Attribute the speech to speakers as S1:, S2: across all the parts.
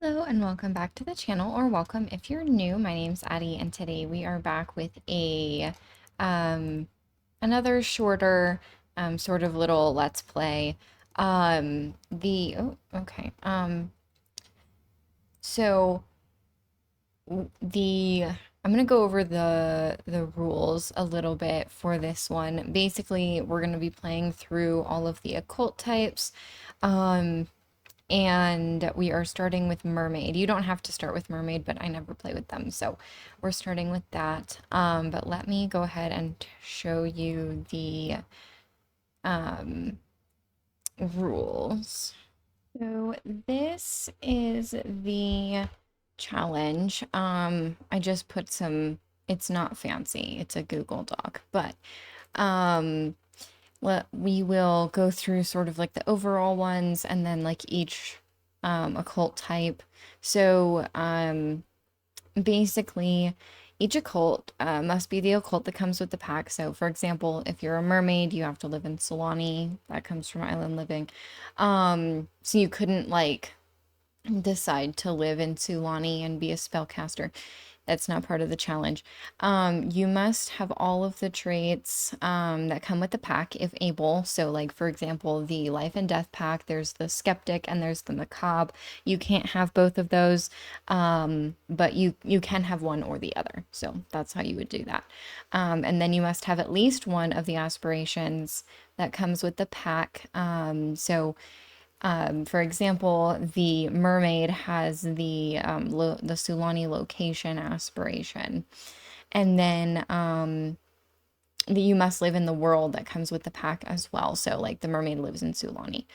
S1: Hello and welcome back to the channel, or welcome if you're new. My name's Addie and today we are back with a um another shorter sort of little let's play. The oh okay. So the I'm gonna go over the rules a little bit for this one. Basically, we're gonna be playing through all of the occult types. Um and we are starting with mermaid. You don't have to start with mermaid, but I never play with them, so we're starting with that. But let me go ahead and show you the um, rules. So this is the challenge. I just put some, it's not fancy, it's a Google Doc, but um, we will go through sort of like the overall ones and then like each occult type. So basically, each occult must be the occult that comes with the pack. So, for example, if you're a mermaid, you have to live in Solani. That comes from island living. So you couldn't like decide to live in Sulani and be a spellcaster. That's not part of the challenge. You must have all of the traits that come with the pack if able. So, like, for example, the life and death pack, there's the skeptic and there's the macabre. You can't have both of those, but you can have one or the other. So that's how you would do that. And then you must have at least one of the aspirations that comes with the pack. For example, the mermaid has the Sulani location aspiration, and then you must live in the world that comes with the pack as well. So, like the mermaid lives in Sulani.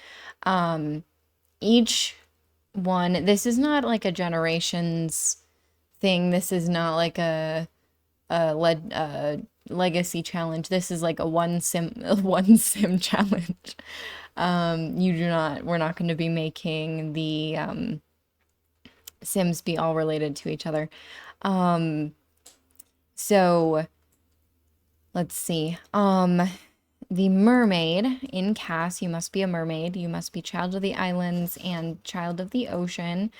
S1: Um, each one, this is not like a generations thing. This is not like a legacy challenge. This is like a one sim a one sim challenge. We're not going to be making the sims be all related to each other. Um, so let's see. The mermaid in Cass, you must be a mermaid. You must be child of the islands and child of the ocean.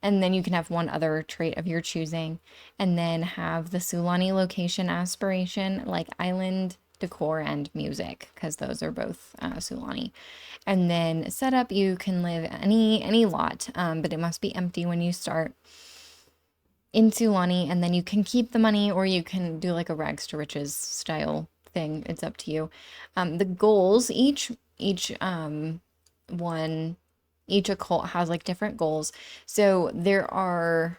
S1: And then you can have one other trait of your choosing. And then have the Sulani location aspiration, like island decor and music, because those are both Sulani. And then setup, you can live any lot, but it must be empty when you start in Sulani, and then you can keep the money or you can do like a rags to riches style thing. It's up to you. The goals, one each occult has like different goals. So there are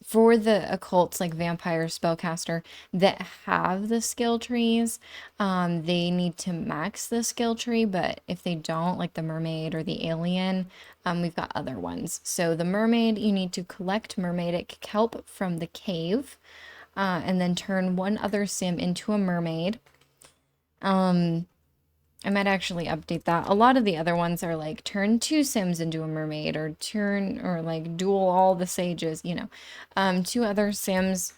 S1: for the occults like vampire spellcaster that have the skill trees, they need to max the skill tree, but if they don't, like the mermaid or the alien, we've got other ones. So the mermaid, you need to collect mermaidic kelp from the cave, and then turn one other sim into a mermaid. I might actually update that. A lot of the other ones are like turn two sims into a mermaid or like duel all the sages, you know. Two other sims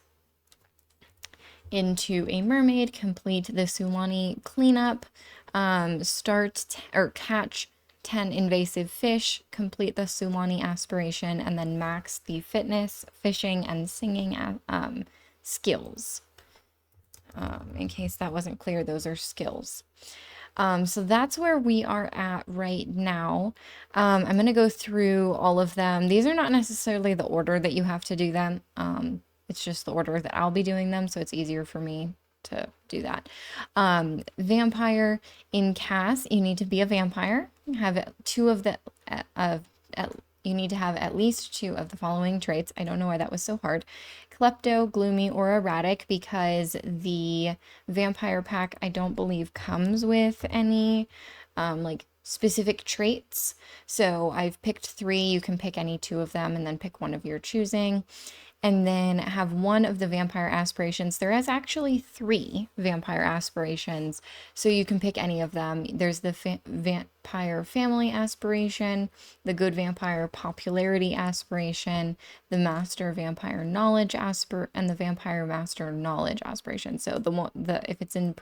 S1: into a mermaid, complete the Sulani cleanup, or catch 10 invasive fish, complete the Sulani aspiration, and then max the fitness, fishing, and singing skills. In case that wasn't clear, those are skills. So that's where we are at right now. I'm going to go through all of them. These are not necessarily the order that you have to do them. It's just the order that I'll be doing them, so it's easier for me to do that. Vampire in Cass, you need to be a vampire. Have two of the you need to have at least two of the following traits. I don't know why that was so hard. Klepto, gloomy, or erratic, because the vampire pack, I don't believe, comes with any like specific traits. So I've picked three. You can pick any two of them and then pick one of your choosing. And then have one of the vampire aspirations. There is actually three vampire aspirations, so you can pick any of them. There's the vampire family aspiration, the good vampire popularity aspiration, the master vampire knowledge and the vampire master knowledge aspiration. So if it's in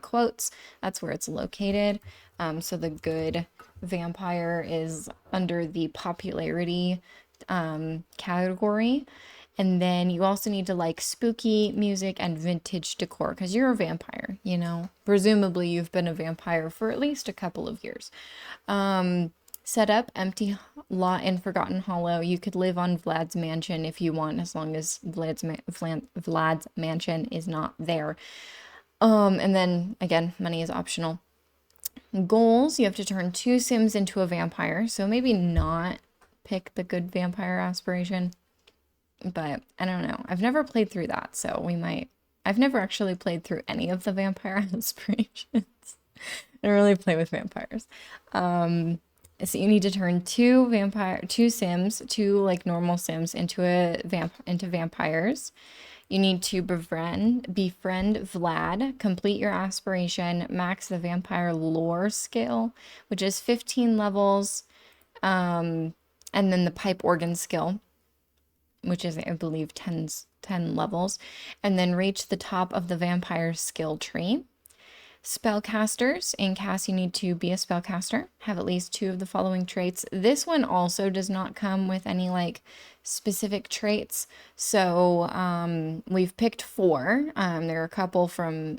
S1: quotes, that's where it's located. So the good vampire is under the popularity category. And then you also need to like spooky music and vintage decor because you're a vampire, you know? Presumably you've been a vampire for at least a couple of years. Set up empty lot in Forgotten Hollow. You could live on Vlad's mansion if you want, as long as Vlad's mansion is not there. And then again, money is optional. Goals, you have to turn 2 Sims into a vampire. So maybe not pick the good vampire aspiration. But I don't know. I've never played through that, so we might. I've never actually played through any of the vampire aspirations. I don't really play with vampires. So you need to turn 2 Sims, 2 like normal Sims into vampires. You need to befriend Vlad, complete your aspiration, max the vampire lore skill, which is 15 levels, and then the pipe organ skill, which is, I believe, 10 levels, and then reach the top of the vampire skill tree. Spellcasters. In cast, you need to be a spellcaster, have at least 2 of the following traits. This one also does not come with any like specific traits. So we've picked 4. There are a couple from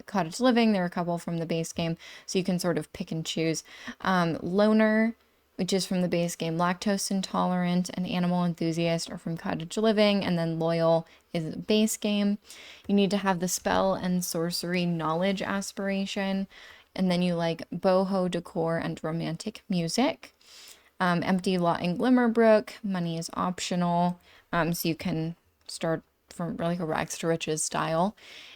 S1: Cottage Living, there are a couple from the base game, so you can sort of pick and choose. Loner, which is from the base game. Lactose intolerant and animal enthusiast are from Cottage Living, and then loyal is base game. You need to have the spell and sorcery knowledge aspiration, and then you like boho decor and romantic music. Empty lot in Glimmerbrook. Money is optional, so you can start from like a rags to riches style.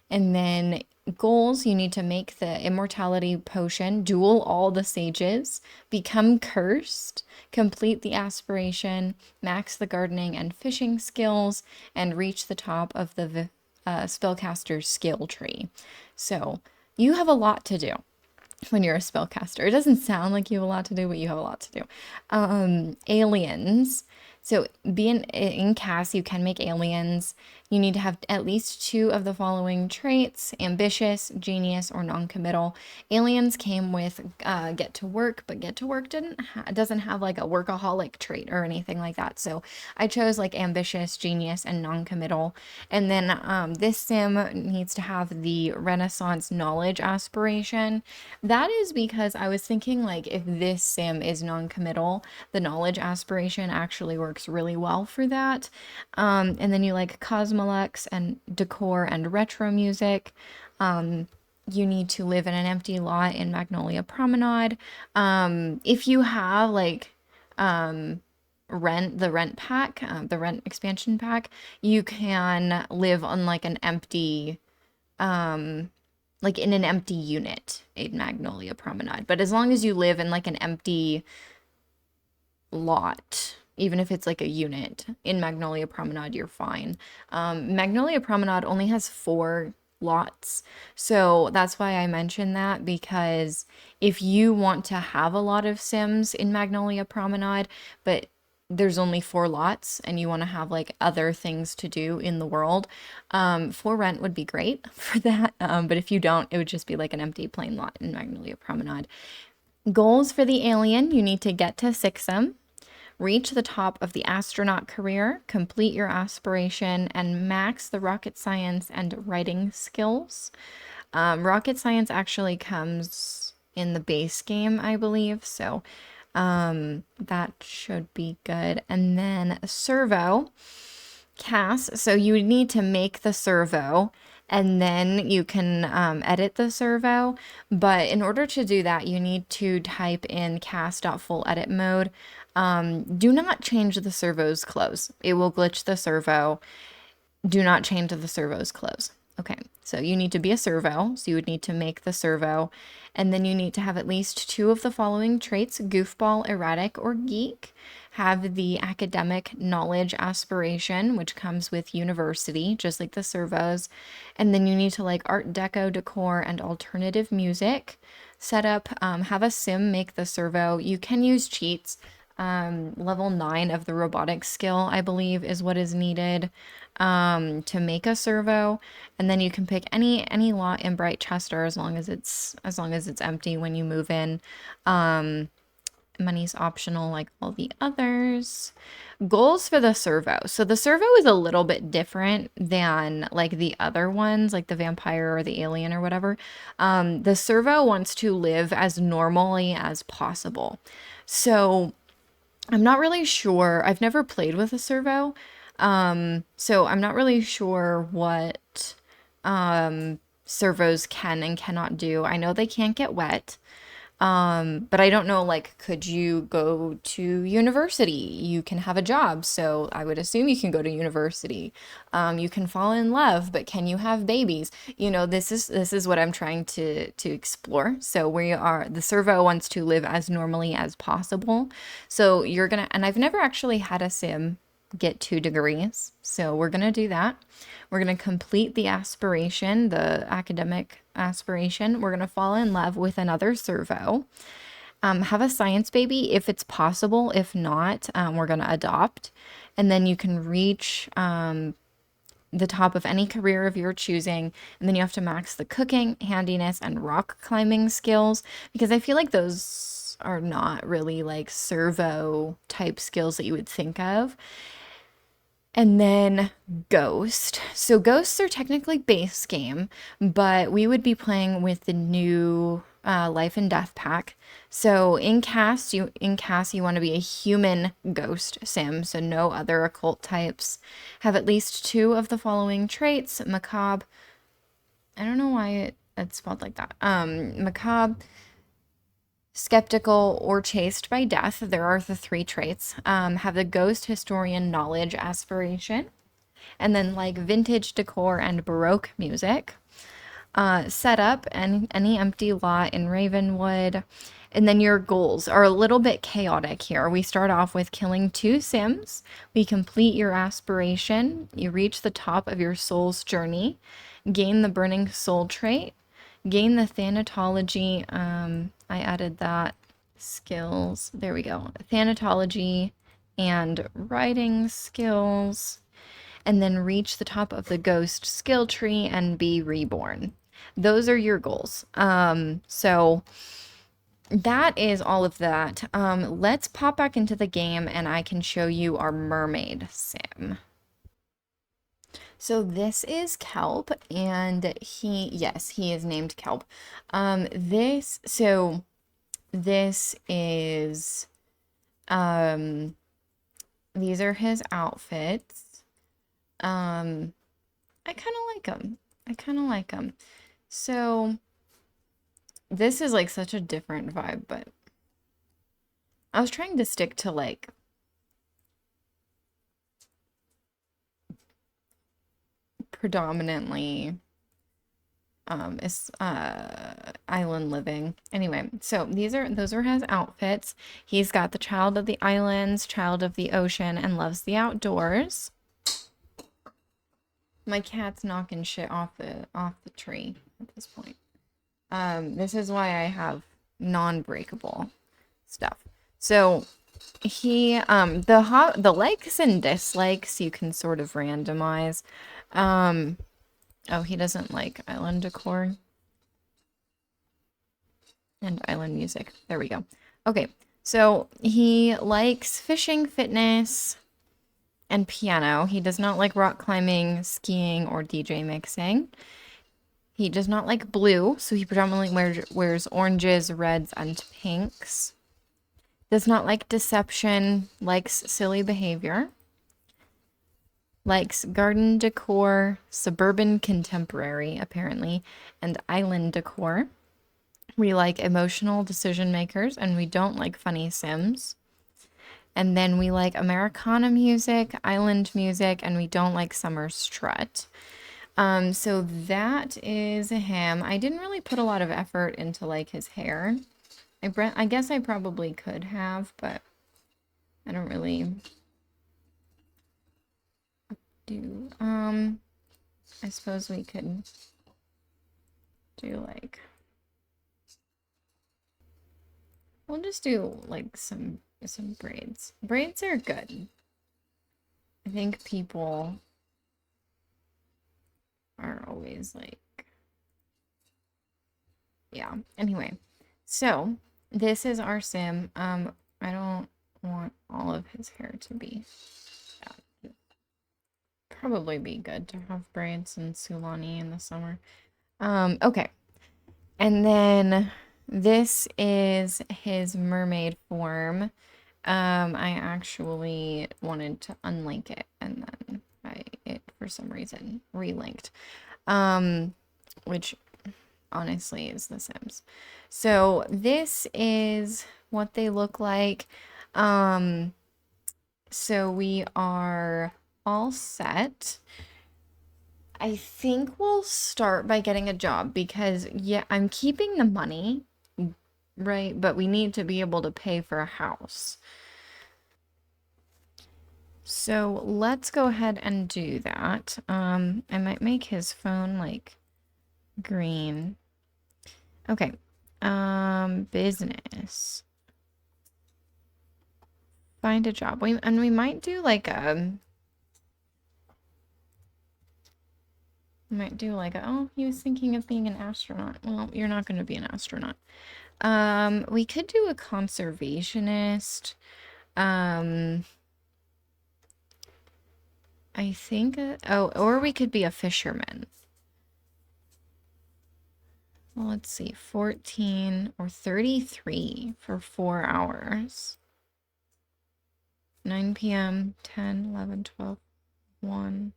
S1: And then goals, you need to make the immortality potion, duel all the sages, become cursed, complete the aspiration, max the gardening and fishing skills, and reach the top of the spellcaster's skill tree. So you have a lot to do when you're a spellcaster. It doesn't sound like you have a lot to do, but you have a lot to do. Aliens. So being in cast, you can make aliens. You need to have at least 2 of the following traits: ambitious, genius, or non-committal. Aliens came with get to work, but get to work doesn't have like a workaholic trait or anything like that. So I chose like ambitious, genius, and non-committal. And then this sim needs to have the Renaissance knowledge aspiration. That is because I was thinking like if this sim is non-committal, the knowledge aspiration actually works really well for that. And then you like Cosmolux and decor and retro music. You need to live in an empty lot in Magnolia Promenade. If you have like the rent pack, the rent expansion pack, you can live on like an empty like in an empty unit in Magnolia Promenade. But as long as you live in like an empty lot, even if it's like a unit in Magnolia Promenade, you're fine. Magnolia Promenade only has 4 lots, so that's why I mentioned that, because if you want to have a lot of Sims in Magnolia Promenade, but there's only 4 lots and you want to have like other things to do in the world, for rent would be great for that. But if you don't, it would just be like an empty plain lot in Magnolia Promenade. Goals for the alien: you need to get to 6'em, reach the top of the astronaut career, complete your aspiration, and max the rocket science and writing skills. Rocket science actually comes in the base game, I believe, so that should be good. And then servo cast, so you need to make the servo and then you can edit the servo, but in order to do that you need to type in cast.full edit mode. Do not change the servo's clothes. It will glitch the servo. Do not change the servo's clothes. Okay, so you need to be a servo, so you would need to make the servo, and then you need to have at least 2 of the following traits: goofball, erratic, or geek. Have the academic knowledge aspiration, which comes with university, just like the servos. And then you need to like art deco, decor, and alternative music. Set up, have a sim make the servo. You can use cheats. Level 9 of the robotics skill, I believe, is what is needed to make a servo. And then you can pick any lot in Bright Chester as long as it's empty when you move in. Money's optional like all the others. Goals for the servo. So the servo is a little bit different than like the other ones, like the vampire or the alien or whatever. The servo wants to live as normally as possible. So I'm not really sure. I've never played with a servo. So I'm not really sure what servos can and cannot do. I know they can't get wet. But I don't know, like, could you go to university? You can have a job, so I would assume you can go to university. You can fall in love, but can you have babies? You know, this is what I'm trying to explore. So we are, the servo wants to live as normally as possible. So you're gonna, and I've never actually had a sim get 2 degrees, so we're gonna do that. We're going to complete the aspiration, the academic aspiration. We're going to fall in love with another servo. Have a science baby if it's possible. If not, we're going to adopt. And then you can reach the top of any career of your choosing. And then you have to max the cooking, handiness, and rock climbing skills. Because I feel like those are not really like servo type skills that you would think of. And then Ghost. So Ghosts are technically base game, but we would be playing with the new Life and Death pack. So in cast, you want to be a human ghost sim, so no other occult types. Have at least 2 of the following traits: macabre. I don't know why it's spelled like that. Macabre, skeptical, or chased by death. There are the 3 traits. Have the ghost historian knowledge aspiration. And then like vintage decor and Baroque music. Set up and any empty lot in Ravenwood. And then your goals are a little bit chaotic here. We start off with killing 2 sims. We complete your aspiration. You reach the top of your soul's journey. Gain the burning soul trait. Gain the thanatology. I added that. Skills. There we go. Thanatology and writing skills. And then reach the top of the ghost skill tree and be reborn. Those are your goals. So that is all of that. Let's pop back into the game and I can show you our mermaid sim. So this is Kelp, and yes, he is named Kelp. This is, these are his outfits. I kind of like him. So this is like such a different vibe, but I was trying to stick to like predominantly is island living. Anyway, so those are his outfits. He's got the child of the islands, child of the ocean, and loves the outdoors. My cat's knocking shit off the tree at this point. This is why I have non-breakable stuff. So he the likes and dislikes you can sort of randomize. Oh, he doesn't like island decor and island music. There we go. Okay, so he likes fishing, fitness, and piano. He does not like rock climbing, skiing, or DJ mixing. He does not like blue, so he predominantly wears oranges, reds, and pinks. Does not like deception, likes silly behavior. Likes garden decor, suburban contemporary, apparently, and island decor. We like emotional decision makers, and we don't like funny sims. And then we like Americana music, island music, and we don't like summer strut. So that is him. I didn't really put a lot of effort into like his hair. I guess I probably could have, but I don't really do. I suppose we could do like, we'll just do like some braids. Braids are good. I think people are always like, yeah. Anyway, so this is our sim. I don't want all of his hair to be that. Probably be good to have braids and Sulani in the summer. Okay. And then this is his mermaid form. I actually wanted to unlink it and then it for some reason relinked. Which honestly is The Sims. So this is what they look like. So we are all set. I think we'll start by getting a job because, yeah, I'm keeping the money, right? But we need to be able to pay for a house. So let's go ahead and do that. I might make his phone like green. Okay. Business. Find a job. We might do like oh, he was thinking of being an astronaut. Well, you're not going to be an astronaut. We could do a conservationist. I think, oh, or we could be a fisherman. Well, let's see, 14 or 33 for 4 hours. 9 p.m., 10, 11, 12, 1.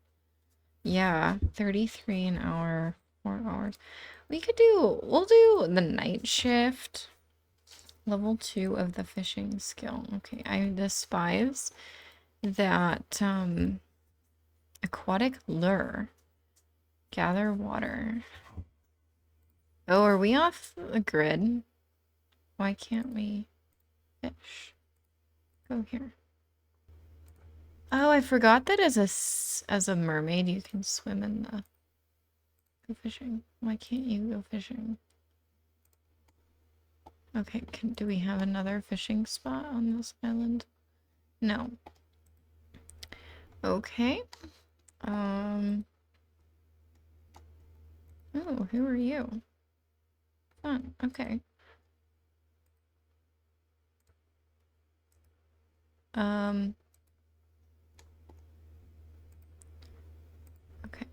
S1: Yeah, 33 an hour, 4 hours. We'll do the night shift. Level 2 of the fishing skill. Okay, I despise that, aquatic lure. Gather water. Oh, are we off the grid? Why can't we fish? Go here. Oh, I forgot that as a mermaid you can swim in the go fishing. Why can't you go fishing? Okay, do we have another fishing spot on this island? No. Okay. Oh, who are you? Fun. Okay. Okay.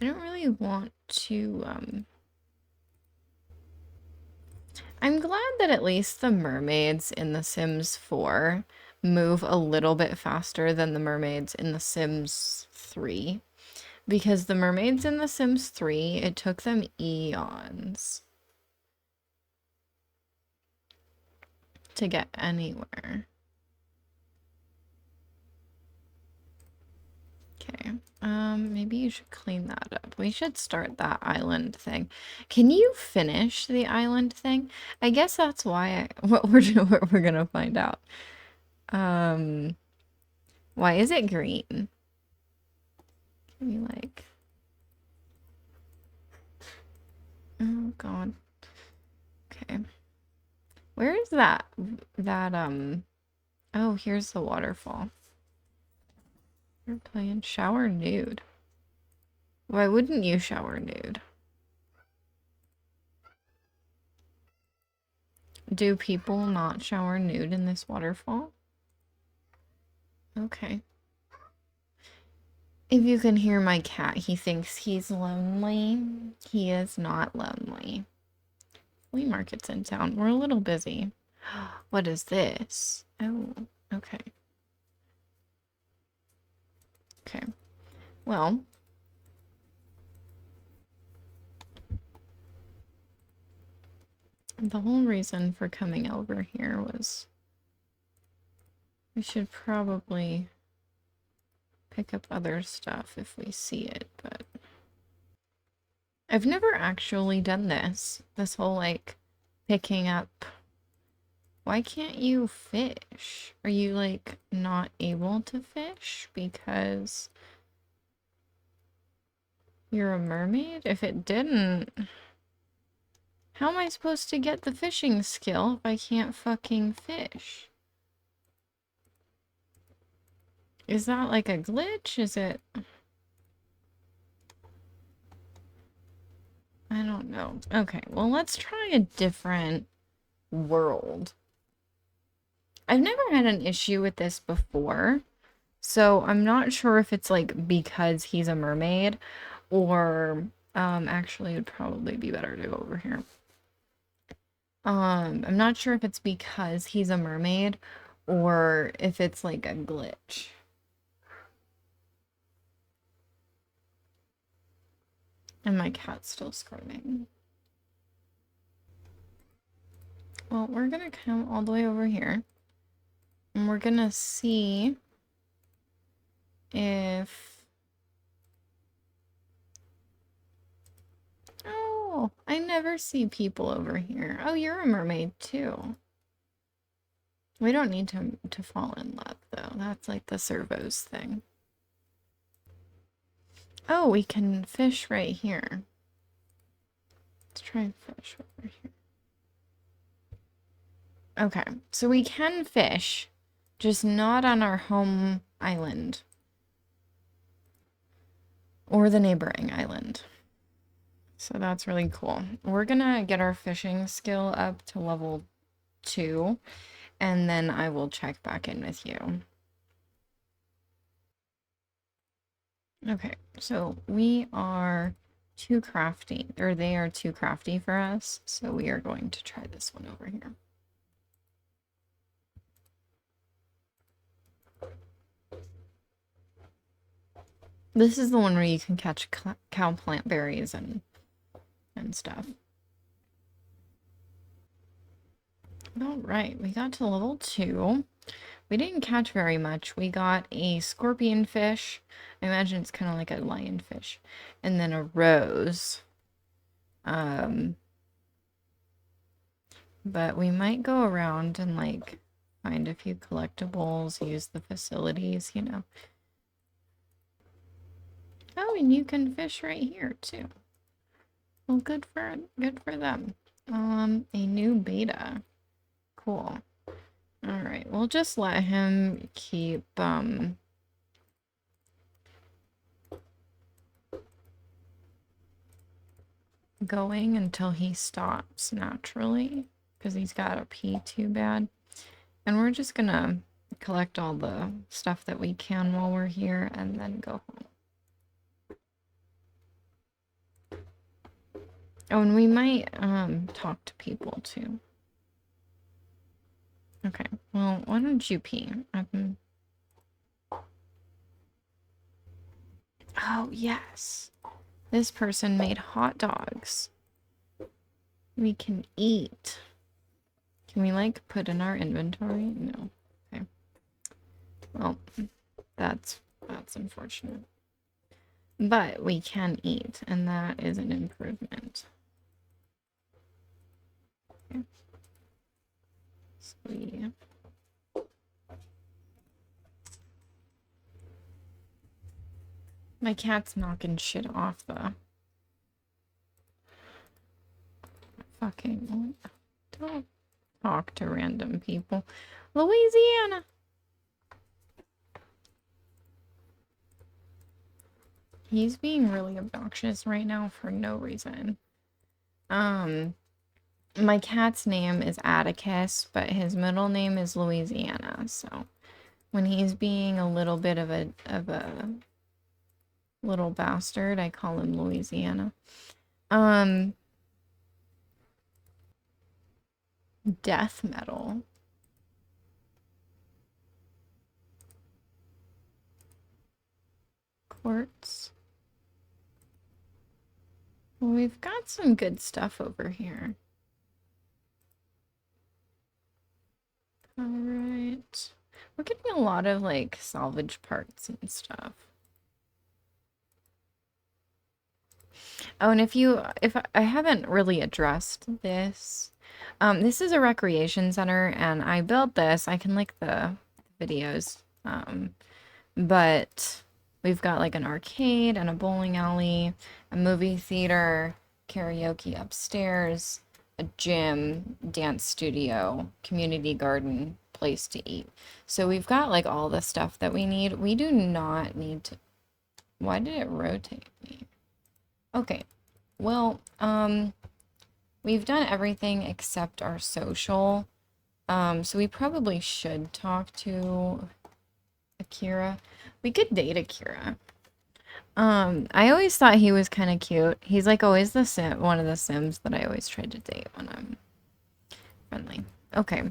S1: I don't really want to, I'm glad that at least the mermaids in The Sims 4 move a little bit faster than the mermaids in The Sims 3. Because the mermaids in The Sims 3, it took them eons to get anywhere. Okay, maybe you should clean that up. We should start that island thing. Can you finish the island thing? I guess that's why what we're gonna find out. Why is it green? Can we like... Oh god. Okay. Where is that oh, here's the waterfall. You're playing shower nude. Why wouldn't you shower nude? Do people not shower nude in this waterfall? Okay. If you can hear my cat, he thinks he's lonely. He is not lonely. Flea market's in town. We're a little busy. What is this? Oh, okay. Okay. Well, the whole reason for coming over here was we should probably pick up other stuff if we see it, but I've never actually done this whole like picking up. Why can't you fish? Are you like not able to fish because you're a mermaid? If it didn't, how am I supposed to get the fishing skill if I can't fucking fish? Is that like a glitch? Is it... I don't know. Okay, well, let's try a different world. I've never had an issue with this before, so I'm not sure if it's like because he's a mermaid or actually it'd probably be better to go over here. I'm not sure if it's because he's a mermaid or if it's like a glitch. And my cat's still screaming. Well, we're gonna come all the way over here. And we're gonna see if... Oh, I never see people over here. Oh, you're a mermaid too. We don't need to fall in love though. That's like the servos thing. Oh, we can fish right here. Let's try and fish over here. Okay, so we can fish, just not on our home island. Or the neighboring island. So that's really cool. We're gonna get our fishing skill up to level 2, and then I will check back in with you. Okay, so we are too crafty, or they are too crafty for us, so we are going to try this one over here. This is the one where you can catch cow plant berries and stuff. All right, we got to level 2. We didn't catch very much. We got a scorpion fish. I imagine it's kind of like a lionfish. And then a rose. But we might go around and like find a few collectibles, use the facilities, you know. Oh, and you can fish right here too. Well, good for them. A new beta. Cool. All right, we'll just let him keep going until he stops naturally, because he's got to pee too bad. And we're just gonna collect all the stuff that we can while we're here and then go home. Oh, and we might talk to people too. Okay, well, why don't you pee? Oh, yes. This person made hot dogs. We can eat. Can we, like, put in our inventory? No. Okay. Well, that's unfortunate. But we can eat, and that is an improvement. Okay. Sweet. My cat's knocking shit off the fucking... Don't talk to random people. Louisiana! He's being really obnoxious right now for no reason. My cat's name is Atticus, but his middle name is Louisiana, so when he's being a little bit of a little bastard, I call him Louisiana. Death metal. Quartz. Well, we've got some good stuff over here. Alright. We're getting a lot of, like, salvage parts and stuff. Oh, and if I haven't really addressed this, this is a recreation center, and I built this. I can link the videos, but we've got like an arcade and a bowling alley, a movie theater, karaoke upstairs, a gym, dance studio, community garden, place to eat. So we've got like all the stuff that we need. We do not need to... Why did it rotate me? Okay, well, we've done everything except our social. So we probably should talk to Akira. We could date Akira. I always thought he was kind of cute. He's like always the sim, one of the Sims that I always try to date when I'm friendly. Okay.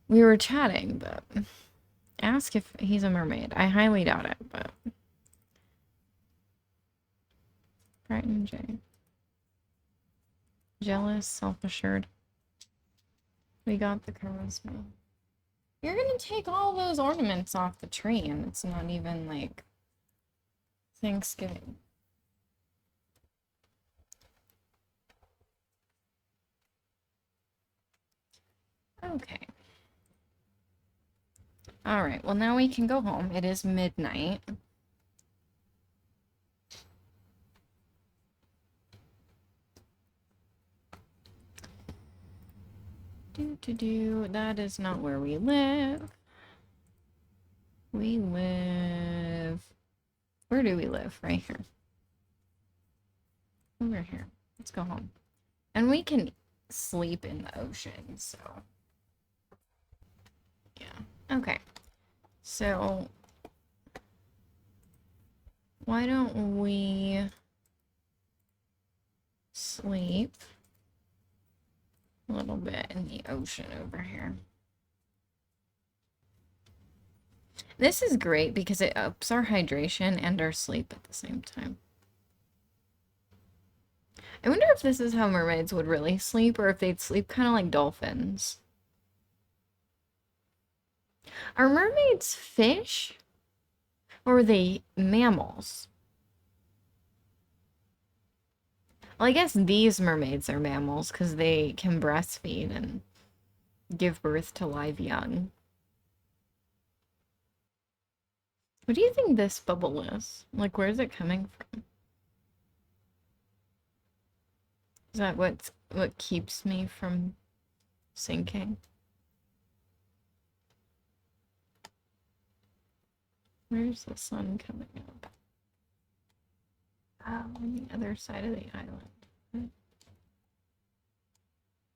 S1: We were chatting, but ask if he's a mermaid. I highly doubt it, but Brighton J. Jealous, self-assured. We got the charisma. You're gonna take all those ornaments off the tree, and it's not even like Thanksgiving. Okay. Alright, well now we can go home. It is midnight. That is not where we live. We live... Where do we live? Right here. Over here. Let's go home. And we can sleep in the ocean, so... Yeah. Okay. So... Why don't we... sleep a little bit in the ocean over here. This is great because it ups our hydration and our sleep at the same time. I wonder if this is how mermaids would really sleep, or if they'd sleep kind of like dolphins. Are mermaids fish? Or are they mammals? Well, I guess these mermaids are mammals because they can breastfeed and give birth to live young. What do you think this bubble is? Like, where is it coming from? Is that what keeps me from sinking? Where's the sun coming up? Oh, on the other side of the island.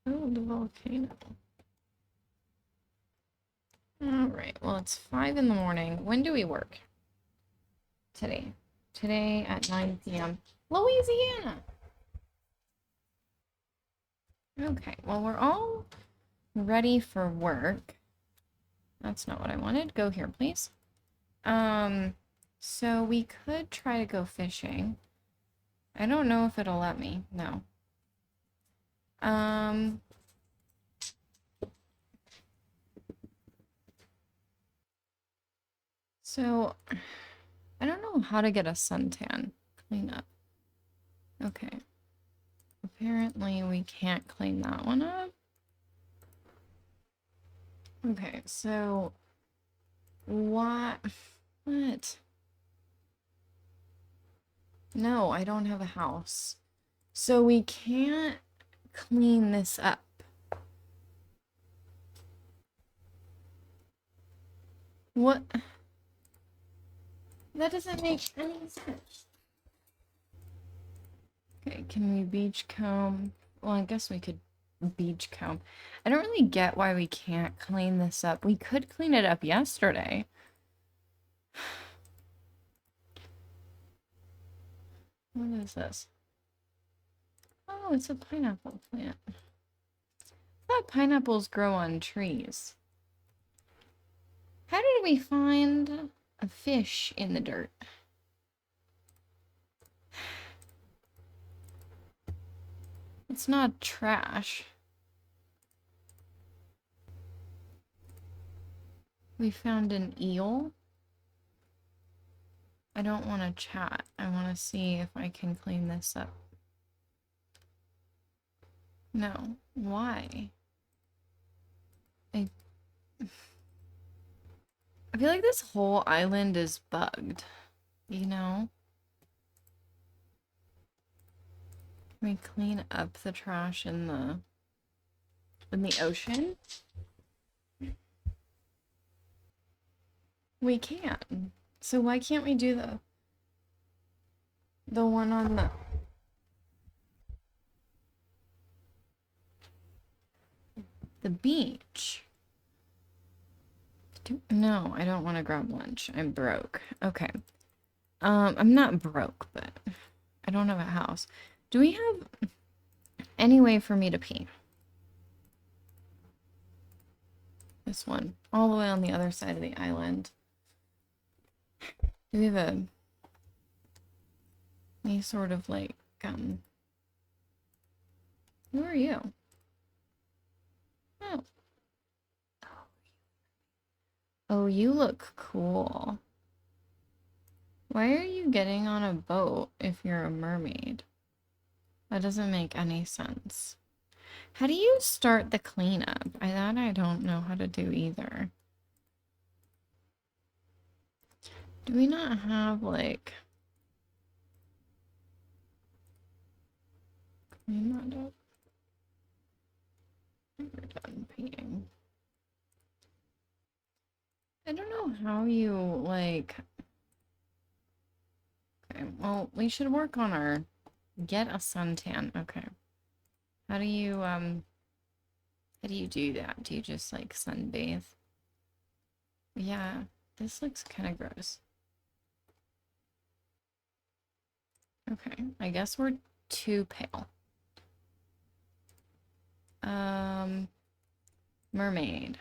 S1: Oh, the volcano. Alright, well, it's 5 in the morning. When do we work? Today. Today at 9 p.m. Louisiana! Okay, well, we're all ready for work. That's not what I wanted. Go here, please. So we could try to go fishing. I don't know if it'll let me. No. So I don't know how to get a suntan. Clean up. Okay. Apparently we can't clean that one up. Okay, so what? No, I don't have a house. So we can't clean this up. What? That doesn't make any sense. Okay, can we beach comb? Well, I guess we could beach comb. I don't really get why we can't clean this up. We could clean it up yesterday. What is this? Oh, it's a pineapple plant. I thought pineapples grow on trees. How did we find a fish in the dirt? It's not trash. We found an eel. I don't want to chat. I want to see if I can clean this up. No. Why? I feel like this whole island is bugged. You know? Can we clean up the trash in the ocean? We can. So why can't we do the one on the... the beach. No, I don't want to grab lunch. I'm broke. Okay. I'm not broke, but I don't have a house. Do we have any way for me to pee? This one, all the way on the other side of the island. Do we have any sort of like, who are you? Oh. Oh, you look cool. Why are you getting on a boat if you're a mermaid? That doesn't make any sense. How do you start the cleanup? That I don't know how to do either. Do we not have like clean that up? We're done peeing. I don't know how you like. Okay, well, we should work on our get a suntan. Okay. How do you do that? Do you just like sunbathe? Yeah, this looks kind of gross. Okay, I guess we're too pale. Mermaid.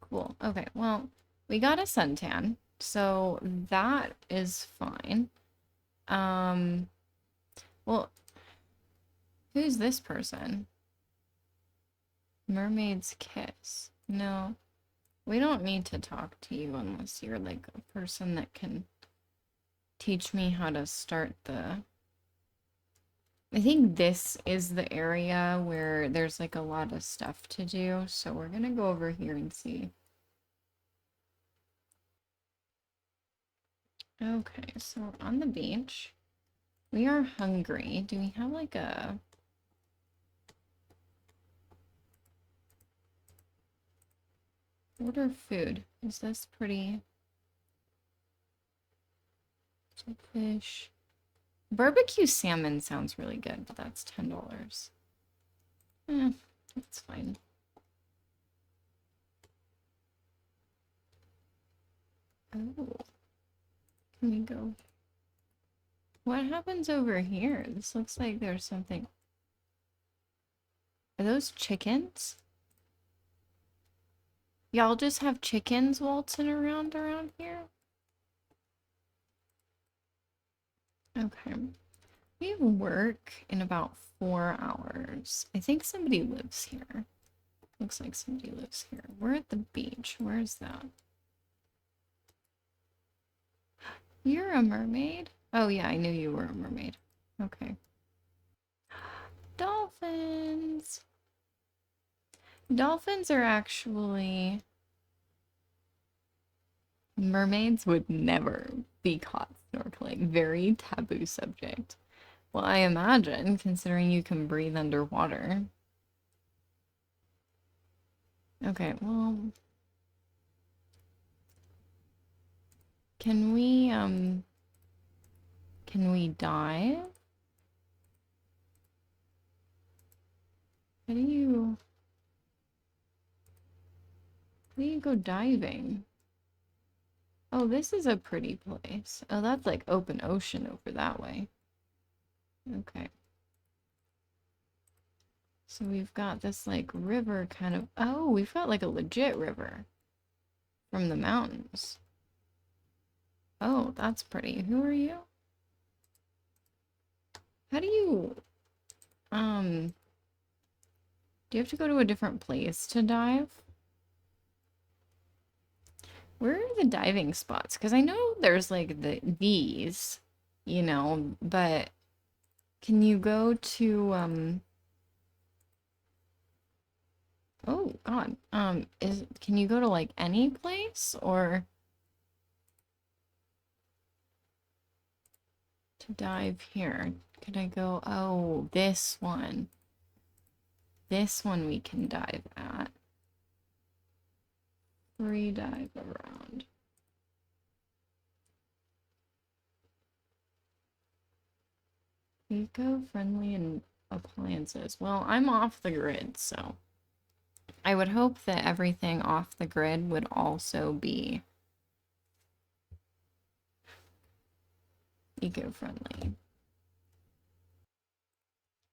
S1: Cool. Okay, well, we got a suntan, so that is fine. Well, who's this person? Mermaid's Kiss. No, we don't need to talk to you unless you're like a person that can teach me how to start the... I think this is the area where there's like a lot of stuff to do, so we're gonna go over here and see. Okay, so we're on the beach. We are hungry. Do we have like a... Order food. Is this pretty? Fish. Barbecue salmon sounds really good, but that's $10. That's fine. Oh. Can we go? What happens over here? This looks like there's something. Are those chickens? Y'all just have chickens waltzing around here? Okay. We have work in about 4 hours. I think somebody lives here. Looks like somebody lives here. We're at the beach. Where's that? You're a mermaid? Oh yeah, I knew you were a mermaid. Okay. Dolphins! Dolphins are actually... Mermaids would never be caught snorkeling. Very taboo subject. Well, I imagine, considering you can breathe underwater. Okay, well... Can we dive? How do you go diving? Oh, this is a pretty place. Oh, that's like open ocean over that way. Okay. So we've got this like river kind of... Oh, we've got like a legit river from the mountains. Oh, that's pretty. Who are you? How do you... Do you have to go to a different place to dive? Where are the diving spots? Because I know there's like these, you know, but can you go to oh God, can you go to like any place or to dive here? Could I go? Oh, this one. This one we can dive at. Free dive around. Eco-friendly and appliances. Well, I'm off the grid, so I would hope that everything off the grid would also be eco-friendly.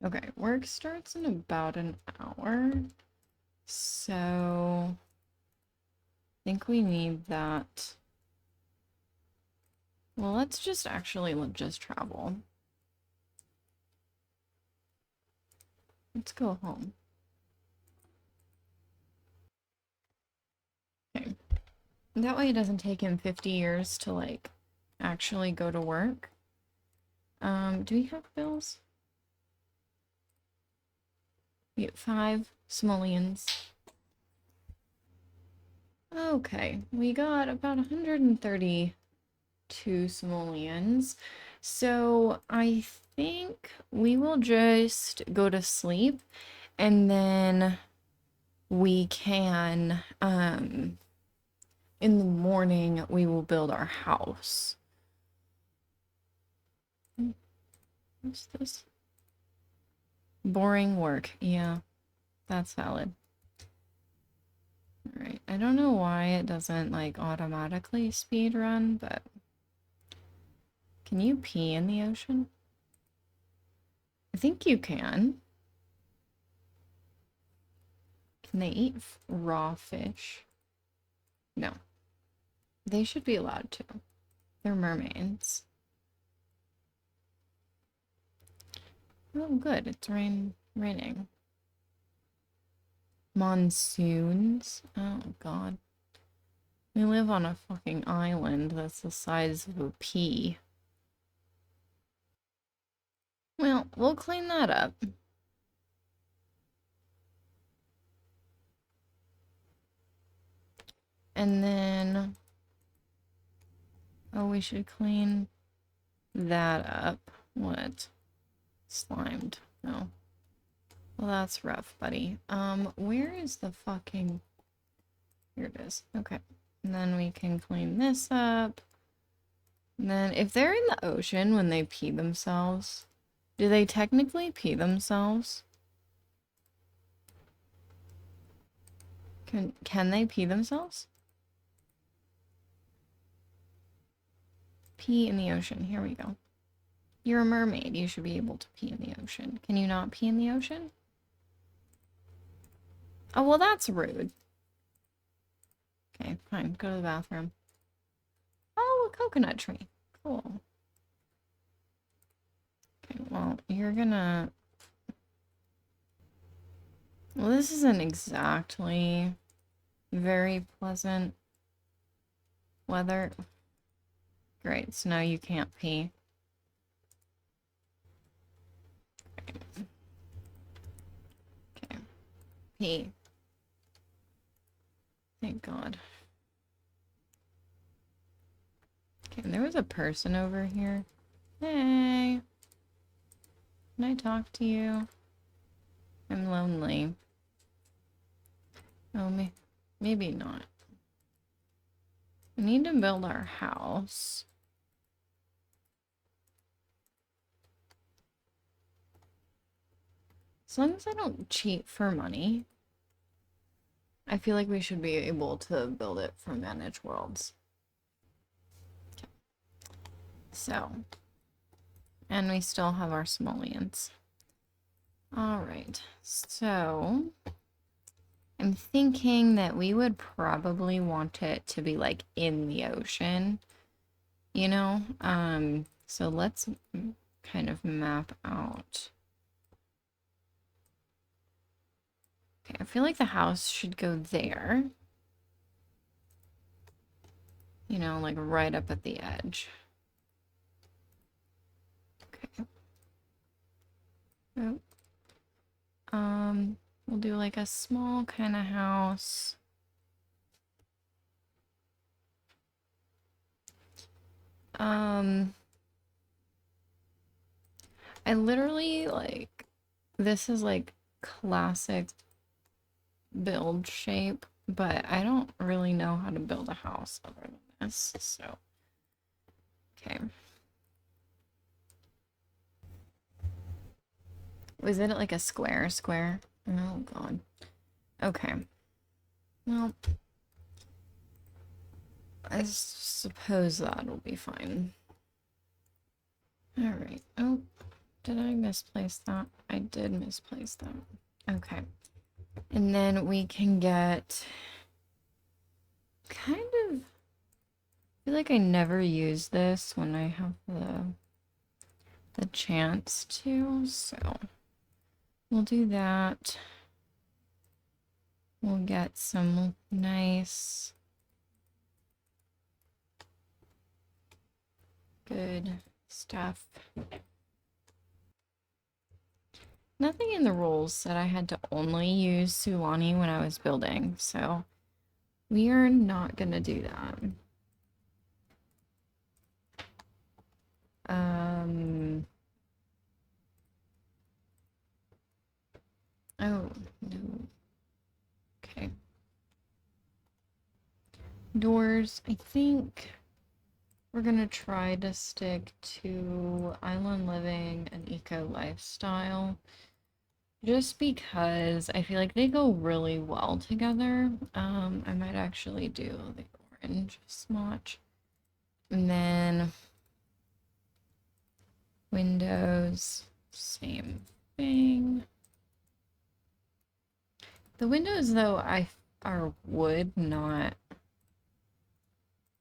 S1: Okay, work starts in about an hour. So I think we need that. Well, let's just just travel. Let's go home. Okay. That way it doesn't take him 50 years to like actually go to work. Do we have bills? We get 5 simoleons. Okay, we got about 132 simoleons. So I think we will just go to sleep and then we can, in the morning, we will build our house. What's this? Boring work. Yeah, that's valid. Alright, I don't know why it doesn't like automatically speed run, but can you pee in the ocean? I think you can. Can they eat raw fish? No. They should be allowed to. They're mermaids. Oh, good. It's raining. Monsoons. Oh, God. We live on a fucking island that's the size of a pea. Well, we'll clean that up. And then... Oh, we should clean that up. What? Slimed. No. Well, that's rough, buddy. Where is the fucking... Here it is. Okay. And then we can clean this up. And then if they're in the ocean when they pee themselves, do they technically pee themselves? Can they pee themselves? Pee in the ocean. Here we go. You're a mermaid. You should be able to pee in the ocean. Can you not pee in the ocean? Oh, well, that's rude. Okay, fine. Go to the bathroom. Oh, a coconut tree. Cool. Okay, well, you're gonna... Well, this isn't exactly very pleasant weather. Great, so now you can't pee. Okay. Pee. Thank God. Okay, there was a person over here. Hey. Can I talk to you? I'm lonely. Oh, maybe not. We need to build our house. As long as I don't cheat for money, I feel like we should be able to build it for Manage Worlds. Okay. So, and we still have our simoleons. Alright, so I'm thinking that we would probably want it to be like in the ocean, you know? So let's kind of map out. Okay, I feel like the house should go there. You know, like right up at the edge. Okay. Oh. We'll do like a small kind of house. I literally like, this is like classic build shape, but I don't really know how to build a house other than this, so. Okay. Was it like a square? Oh god. Okay. Well, I suppose that'll be fine. Alright. Oh, did I misplace that? I did misplace that. Okay. And then we can get kind of, I feel like I never use this when I have the chance to, so we'll do that. We'll get some nice, good stuff. Nothing in the rules said I had to only use Sulani when I was building, so we are not gonna do that. Oh, no. Okay. Doors, I think we're gonna try to stick to island living and eco lifestyle. Just because I feel like they go really well together. I might actually do the orange smudge. And then windows, same thing. The windows, though, are wood, not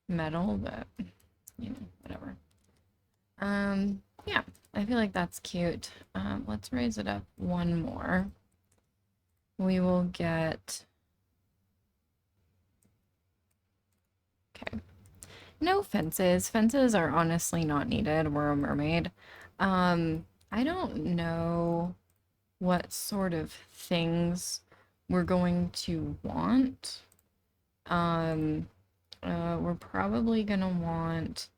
S1: metal, but you know, whatever. Yeah, I feel like that's cute. Let's raise it up one more. We will get, okay. No fences. Fences are honestly not needed. We're a mermaid. I don't know what sort of things we're going to want. We're probably gonna want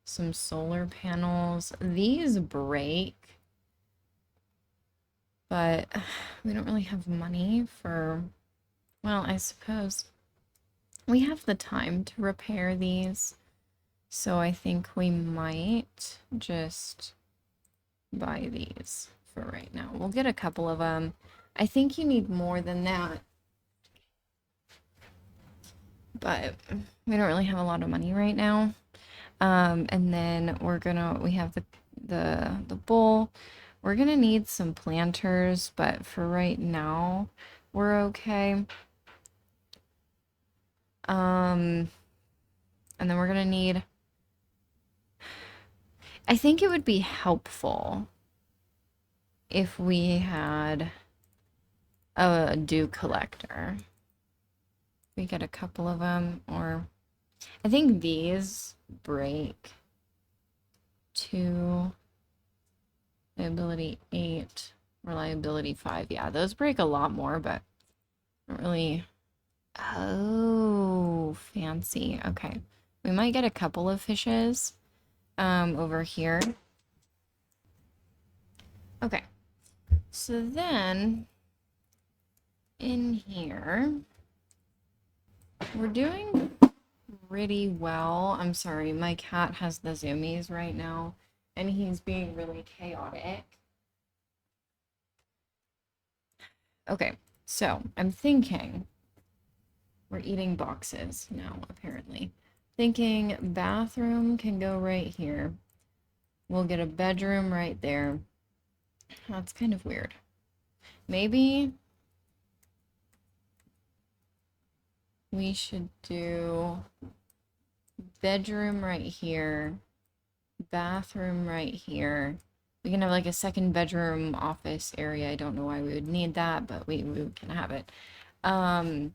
S1: some solar panels. These break, but we don't really have money for, well, I suppose we have the time to repair these. So I think we might just buy these for right now. We'll get a couple of them. I think you need more than that, but we don't really have a lot of money right now. And then we have the bowl. We're gonna need some planters, but for right now, we're okay. And then we're gonna need, I think it would be helpful if we had a dew collector. We get a couple of them, or I think these break to reliability 8, reliability 5. Yeah, those break a lot more, but not really. Oh, fancy. Okay. We might get a couple of fishes over here. Okay. So then in here, we're doing pretty well. I'm sorry, my cat has the zoomies right now, and he's being really chaotic. Okay, so I'm thinking we're eating boxes now, apparently. Thinking bathroom can go right here. We'll get a bedroom right there. That's kind of weird. Maybe we should do bedroom right here, bathroom right here. We can have like a second bedroom office area. I don't know why we would need that, but we can have it. And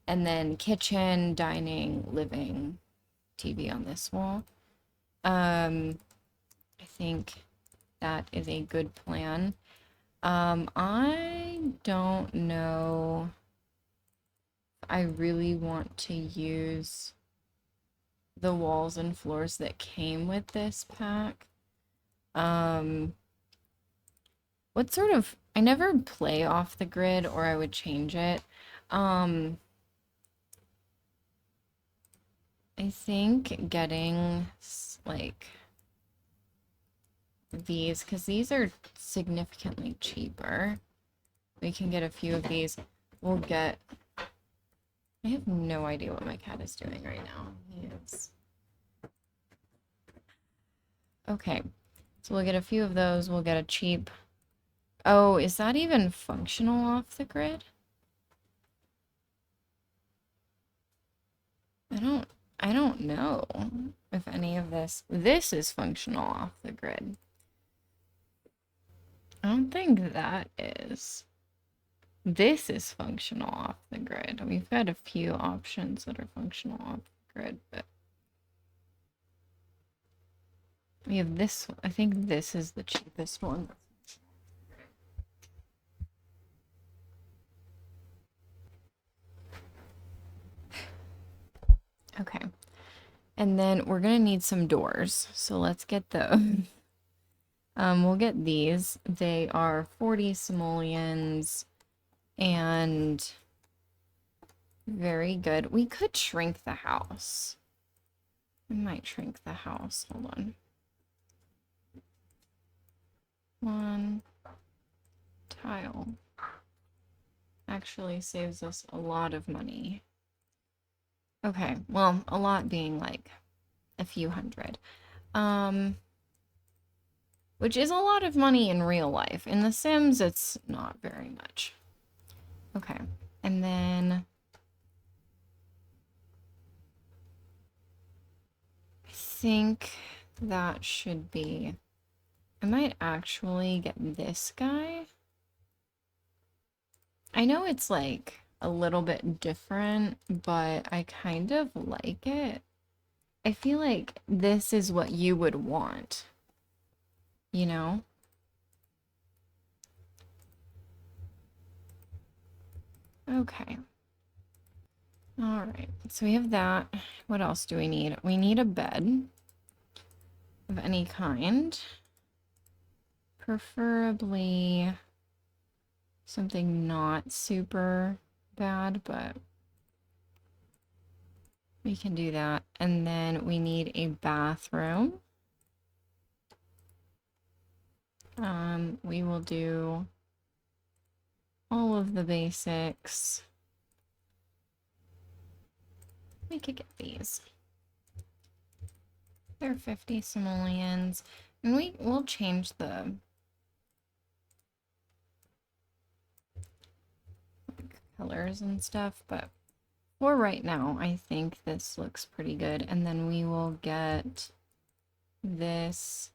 S1: then kitchen, dining, living, TV on this wall. I think that is a good plan. I don't know if I really want to use the walls and floors that came with this pack. What sort of, I never play off the grid, or I would change it. I think getting like these because these are significantly cheaper. We can get a few of these. We'll get... I have no idea what my cat is doing right now. He is... Okay. So we'll get a few of those. We'll get a cheap... Oh, is that even functional off the grid? I don't know if any of this is functional off the grid. I don't think that is. This is functional off the grid. We've got a few options that are functional off the grid, but we have this. I think this is the cheapest one. Okay. And then we're gonna need some doors. So let's get those. We'll get these. They are 40 simoleons and very good. We could shrink the house. We might shrink the house. Hold on. One tile. Actually saves us a lot of money. Okay, well, a lot being like a few hundred. Which is a lot of money in real life. In The Sims, it's not very much. Okay, and then I think that should be... I might actually get this guy. I know it's like a little bit different, but I kind of like it. I feel like this is what you would want, you know? Okay. All right, so we have that. What else do we need? We need a bed of any kind. Preferably something not super bad, but we can do that. And then we need a bathroom. We will do all of the basics. We could get these. They're 50 simoleons. And we'll change the colors and stuff, but for right now, I think this looks pretty good. And then we will get this.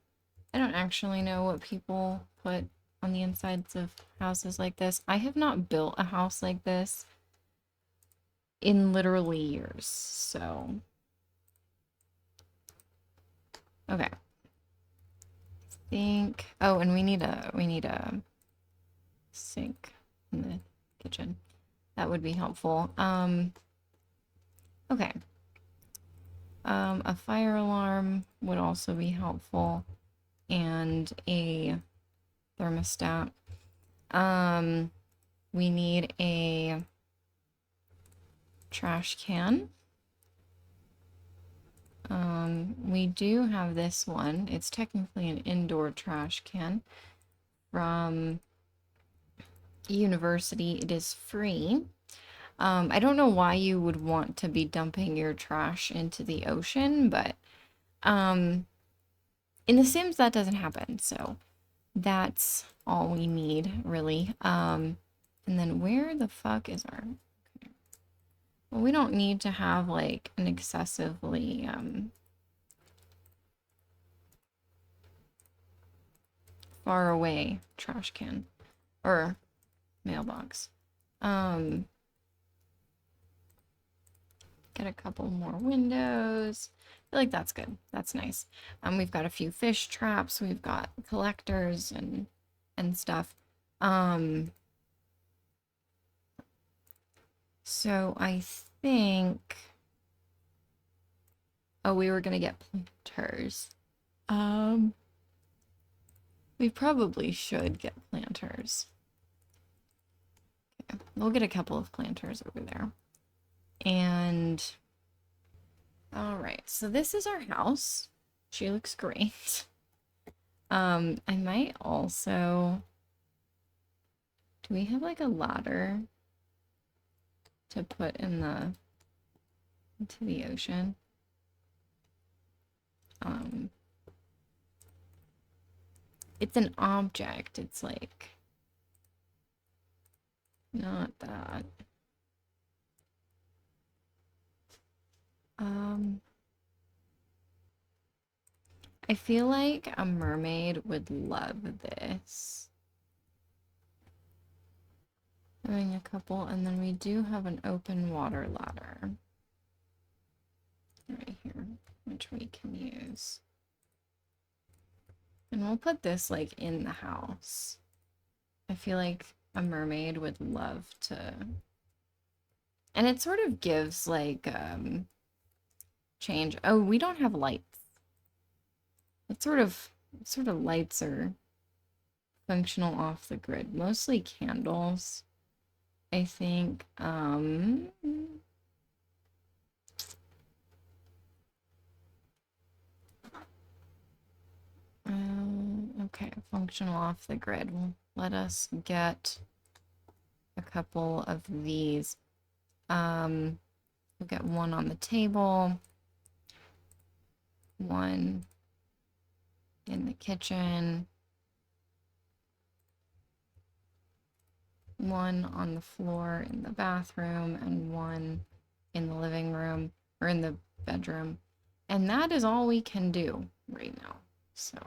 S1: I don't actually know what people put on the insides of houses like this. I have not built a house like this in literally years, so... Okay. I think... Oh, and we need a sink in the kitchen. That would be helpful. Okay. A fire alarm would also be helpful. And a thermostat. We need a trash can. We do have this one. It's technically an indoor trash can from university. It is free. I don't know why you would want to be dumping your trash into the ocean, but in The Sims that doesn't happen, so that's all we need, really. And then where the fuck is our... Okay. Well, we don't need to have like an excessively far away trash can or mailbox. Get a couple more windows. I feel like that's good. That's nice. We've got a few fish traps. We've got collectors and stuff. So I think... Oh, we were gonna get planters. We probably should get planters. Okay, we'll get a couple of planters over there. And all right, so this is our house. She looks great. I might also, do we have like a ladder to put in into the ocean? It's an object. It's like not that. I feel like a mermaid would love this. Having a couple, and then we do have an open water ladder right here, which we can use. And we'll put this like in the house. I feel like a mermaid would love to. And it sort of gives like change. Oh, we don't have lights. It sort of lights are functional off the grid. Mostly candles, I think. Okay, functional off the grid. Well, let us get a couple of these. We'll get one on the table, one in the kitchen, one on the floor in the bathroom, and one in the living room or in the bedroom. And that is all we can do right now. So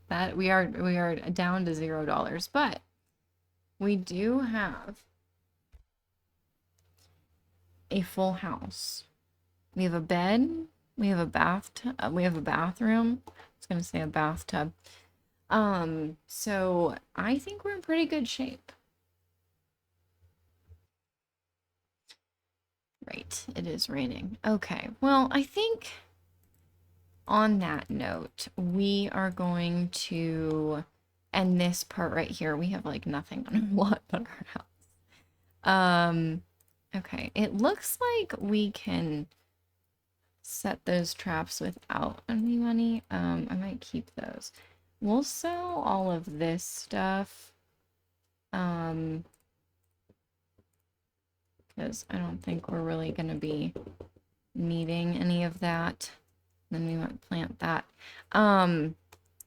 S1: that we are down to $0, but we do have a full house. We have a bed, we have a bathtub, we have a bathroom. I was gonna say a bathtub. So I think we're in pretty good shape. Right, it is raining. Okay, well, I think on that note, we are going to end this part right here. We have like nothing on our lot but our house. Okay, it looks like we can set those traps without any money. I might keep those. We'll sell all of this stuff. Because I don't think we're really going to be needing any of that. Then we might plant that.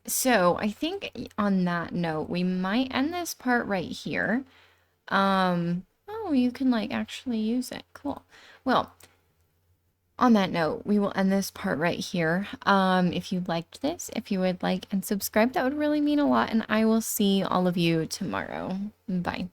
S1: So I think on that note, we might end this part right here. Oh, you can like actually use it. Cool. Well, on that note, we will end this part right here. If you liked this, if you would like and subscribe, that would really mean a lot. And I will see all of you tomorrow. Bye.